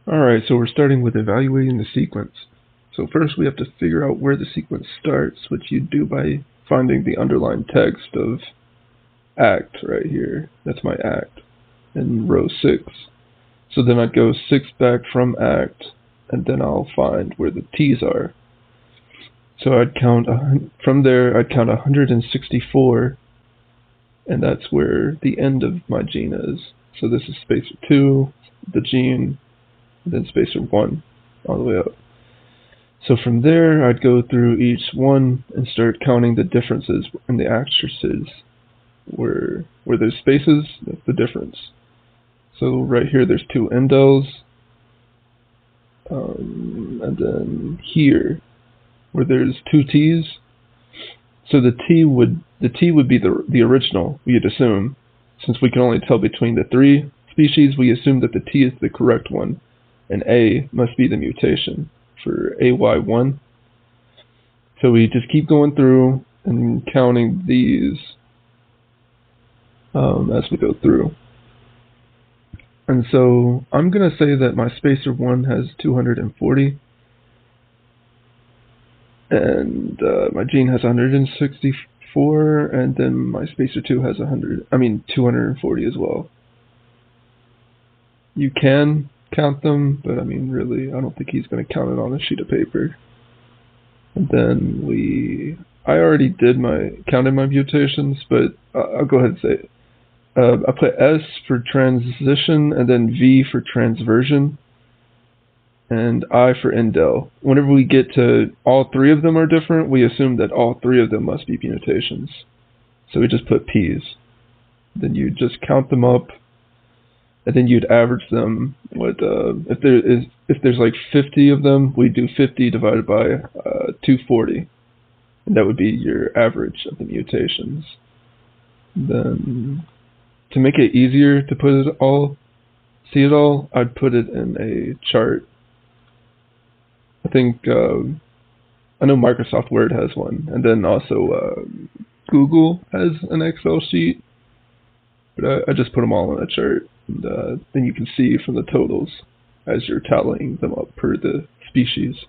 Alright, so we're starting with evaluating the sequence. So first we have to figure out where the sequence starts, which you do by finding the underlined text of act right here. That's my act in row 6. So then I'd go 6 back from act, and then I'll find where the T's are. So I'd count, from there I'd count 164, and that's where the end of my gene is. So this is spacer 2, the gene, and then spacer 1, all the way up. So from there, I'd go through each one and start counting the differences in the actresses. Where there's spaces, that's the difference. So right here, there's 2 indels, and then here, where there's 2 T's. So the T would be the original, we'd assume. Since we can only tell between the 3 species, we assume that the T is the correct one, and A must be the mutation for AY1. So we just keep going through and counting these as we go through. And so I'm going to say that my spacer 1 has 240, and my gene has 164, and then my spacer 2 has 240 as well. You can count them, but I mean, really, I don't think he's going to count it on a sheet of paper. And then I already counted my mutations, but I'll go ahead and say it. I put S for transition, and then V for transversion, and I for indel. Whenever we get to all 3 of them are different, we assume that all 3 of them must be mutations. So we just put P's. Then you just count them up, and then you'd average them. If there's like 50 of them, we do 50 divided by 240, and that would be your average of the mutations. Then, to make it easier to see it all, I'd put it in a chart. I think I know Microsoft Word has one, and then also Google has an Excel sheet. But I just put them all on a chart, and then you can see from the totals as you're tallying them up per the species.